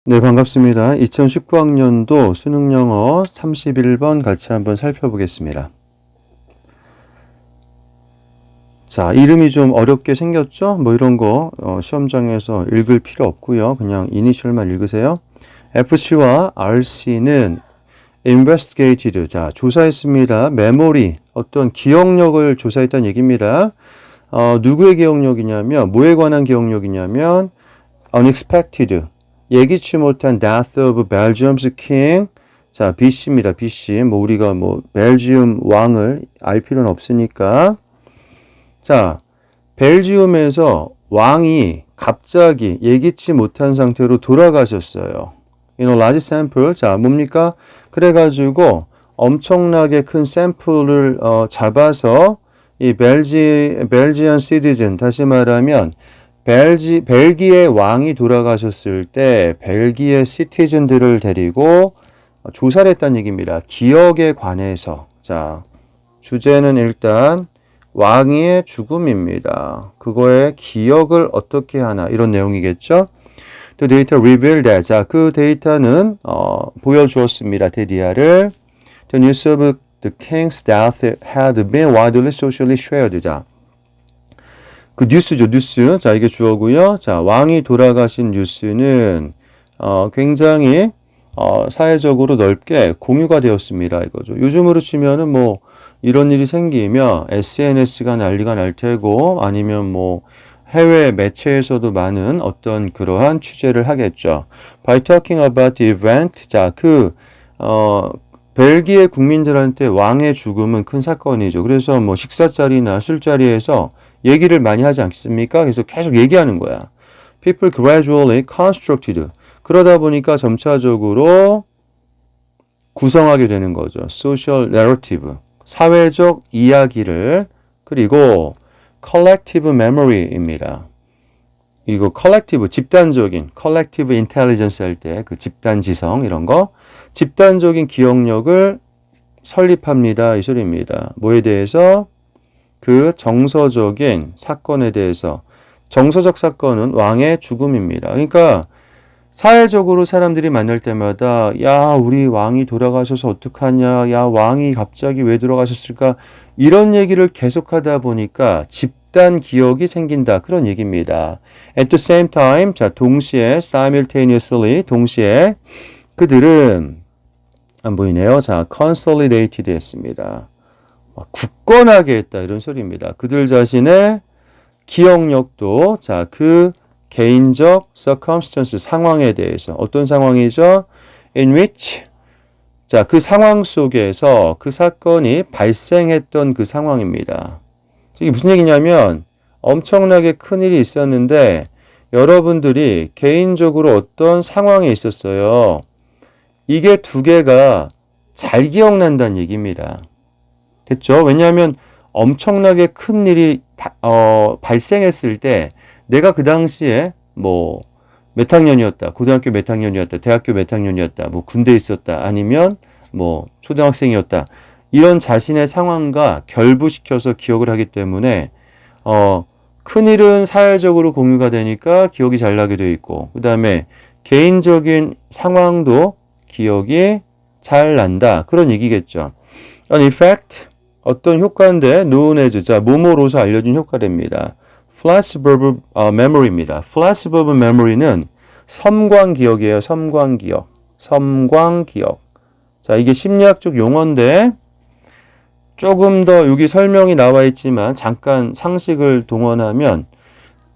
네, 반갑습니다. 2019학년도 수능영어 31번 같이 한번 살펴보겠습니다. 자, 이름이 좀 어렵게 생겼죠? 뭐 이런 거 시험장에서 읽을 필요 없고요. 그냥 이니셜만 읽으세요. FC와 RC는 investigated, 자, 조사했습니다. 메모리, 어떤 기억력을 조사했다는 얘기입니다. 누구의 기억력이냐면, 뭐에 관한 기억력이냐면 unexpected, 예기치 못한 death of Belgium's king. 자, BC입니다. BC. 뭐 우리가 뭐 벨지움 왕을 알 필요는 없으니까. 자, 벨지움에서 왕이 갑자기 예기치 못한 상태로 돌아가셨어요. In a large sample. 자, 뭡니까? 그래가지고 엄청나게 큰 샘플을 잡아서 이 벨지안 시티즌, 다시 말하면 벨기에 왕이 돌아가셨을 때 벨기에 시티즌들을 데리고 조사를 했다는 얘기입니다. 기억에 관해서. 자, 주제는 일단 왕의 죽음입니다. 그거의 기억을 어떻게 하나, 이런 내용이겠죠. The data revealed that. 자, 그 데이터는 보여주었습니다. 데디아를. The news of the king's death had been widely socially shared. 자, 그 뉴스죠, 뉴스. 자, 이게 주어고요. 자, 왕이 돌아가신 뉴스는 굉장히 사회적으로 넓게 공유가 되었습니다. 이거죠. 요즘으로 치면은 뭐 이런 일이 생기면 SNS가 난리가 날 테고, 아니면 뭐 해외 매체에서도 많은 어떤 그러한 취재를 하겠죠. By talking about the event, 자, 벨기에 국민들한테 왕의 죽음은 큰 사건이죠. 그래서 뭐 식사자리나 술자리에서 얘기를 많이 하지 않습니까? 그래서 계속 얘기하는 거야. People gradually constructed. 그러다 보니까 점차적으로 구성하게 되는 거죠. Social narrative. 사회적 이야기를. 그리고 collective memory입니다. 이거 collective, 집단적인, collective intelligence 할 때 그 집단지성 이런 거. 집단적인 기억력을 설립합니다. 이 소리입니다. 뭐에 대해서? 그 정서적인 사건에 대해서. 정서적 사건은 왕의 죽음입니다. 그러니까 사회적으로 사람들이 만날 때마다 야, 우리 왕이 돌아가셔서 어떡하냐, 야, 왕이 갑자기 왜 돌아가셨을까, 이런 얘기를 계속하다 보니까 집단 기억이 생긴다, 그런 얘기입니다. At the same time, 자, 동시에 simultaneously, 동시에 그들은 안 보이네요. 자, consolidated 했습니다. 굳건하게 했다, 이런 소리입니다. 그들 자신의 기억력도, 자, 그 개인적 circumstance, 상황에 대해서. 어떤 상황이죠? In which, 자, 그 상황 속에서 그 사건이 발생했던 그 상황입니다. 이게 무슨 얘기냐면 엄청나게 큰일이 있었는데 여러분들이 개인적으로 어떤 상황에 있었어요. 이게 두 개가 잘 기억난다는 얘기입니다. 됐죠? 왜냐하면 엄청나게 큰 일이 발생했을 때 내가 그 당시에 뭐 몇 학년이었다, 고등학교 몇 학년이었다, 대학교 몇 학년이었다, 뭐 군대에 있었다, 아니면 뭐 초등학생이었다, 이런 자신의 상황과 결부시켜서 기억을 하기 때문에 큰일은 사회적으로 공유가 되니까 기억이 잘 나게 되어 있고, 그 다음에 개인적인 상황도 기억이 잘 난다, 그런 얘기겠죠. An effect, 어떤 효과인데 known as, 자, 뭐뭐로서 알려진 효과랍니다. Flash verb memory입니다. Flash verb memory는 섬광기억이에요. 섬광기억. 섬광기억. 자, 이게 심리학적 용어인데 조금 더 여기 설명이 나와 있지만 잠깐 상식을 동원하면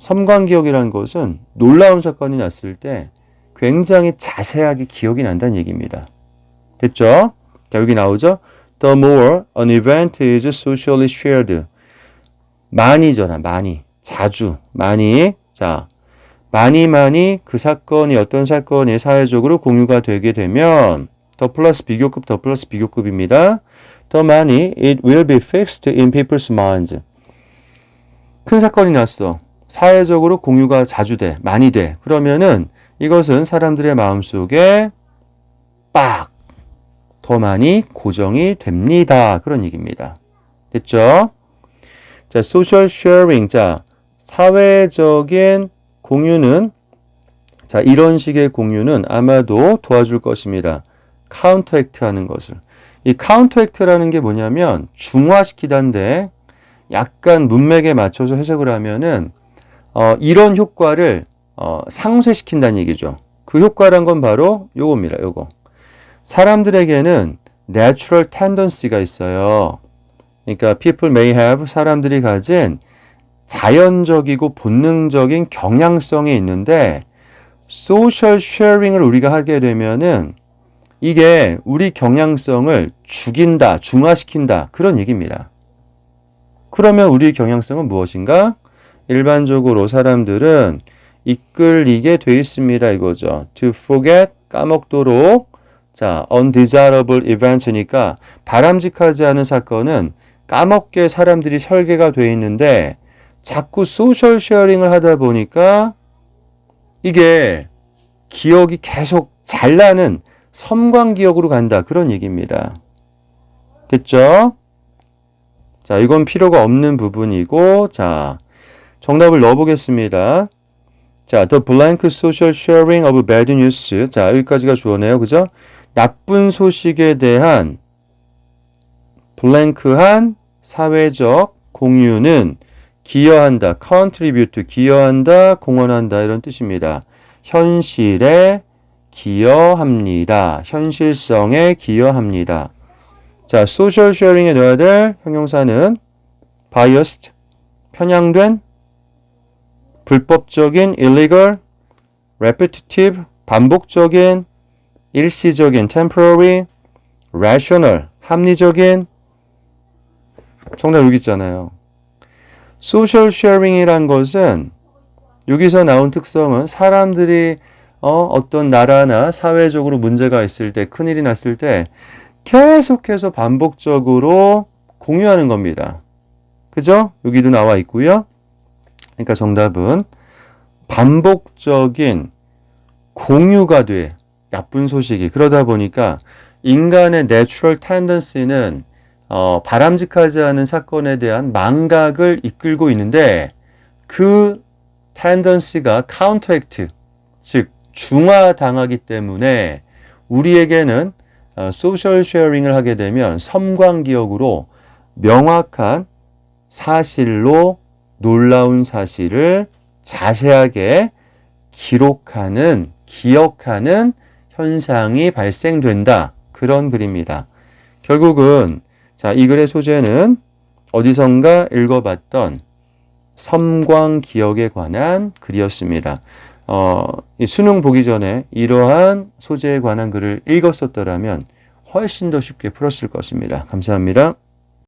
섬광기억이라는 것은 놀라운 사건이 났을 때 굉장히 자세하게 기억이 난다는 얘기입니다. 됐죠? 자, 여기 나오죠? The more an event is socially shared. 많이잖아, 많이. 자주, 많이. 자, 많이 그 사건이 어떤 사건이 사회적으로 공유가 되게 되면 더 플러스 비교급입니다. 더 많이 it will be fixed in people's minds. 큰 사건이 났어. 사회적으로 공유가 자주 돼, 많이 돼. 그러면은 이것은 사람들의 마음속에 더 많이 고정이 됩니다. 그런 얘기입니다. 됐죠? 자, social sharing. 자, 사회적인 공유는 자, 이런 식의 공유는 아마도 도와줄 것입니다. 카운터액트 하는 것을. 이 카운터액트라는 게 뭐냐면 중화시키다인데 약간 문맥에 맞춰서 해석을 하면은 이런 효과를 상쇄시킨다는 얘기죠. 그 효과란 건 바로 요겁니다. 요거. 사람들에게는 natural tendency가 있어요. 그러니까 people may have 사람들이 가진 자연적이고 본능적인 경향성이 있는데 social sharing을 우리가 하게 되면은 이게 우리 경향성을 죽인다, 중화시킨다 그런 얘기입니다. 그러면 우리 경향성은 무엇인가? 일반적으로 사람들은 이끌리게 돼 있습니다 이거죠. To forget 까먹도록 자, undesirable event니까 바람직하지 않은 사건은 까먹게 사람들이 설계가 돼 있는데 자꾸 소셜 쉐어링을 하다 보니까 이게 기억이 계속 잘 나는 섬광기억으로 간다. 그런 얘기입니다. 됐죠? 자, 이건 필요가 없는 부분이고 자, 정답을 넣어보겠습니다. 자, the blank social sharing of bad news. 자, 여기까지가 주어네요. 그죠? 나쁜 소식에 대한 블랭크한 사회적 공유는 기여한다, contribute, 기여한다, 공헌한다 이런 뜻입니다. 현실에 기여합니다. 현실성에 기여합니다. 자, social sharing에 넣어야 될 형용사는 biased, 편향된, 불법적인, illegal, repetitive, 반복적인, 일시적인, temporary, rational, 합리적인. 정답 여기 있잖아요. 소셜 쉐어링이란 것은 여기서 나온 특성은 사람들이 어떤 나라나 사회적으로 문제가 있을 때, 큰일이 났을 때 계속해서 반복적으로 공유하는 겁니다. 그죠? 여기도 나와 있고요. 그러니까 정답은 반복적인 공유가 돼. 나쁜 소식이. 그러다 보니까 인간의 natural tendency는 바람직하지 않은 사건에 대한 망각을 이끌고 있는데 그 tendency가 counteract, 즉 중화당하기 때문에 우리에게는 social sharing을 하게 되면 섬광기억으로 명확한 사실로 놀라운 사실을 자세하게 기록하는, 기억하는 현상이 발생된다. 그런 글입니다. 결국은 자, 이 글의 소재는 어디선가 읽어봤던 섬광기억에 관한 글이었습니다. 이 수능 보기 전에 이러한 소재에 관한 글을 읽었었더라면 훨씬 더 쉽게 풀었을 것입니다. 감사합니다.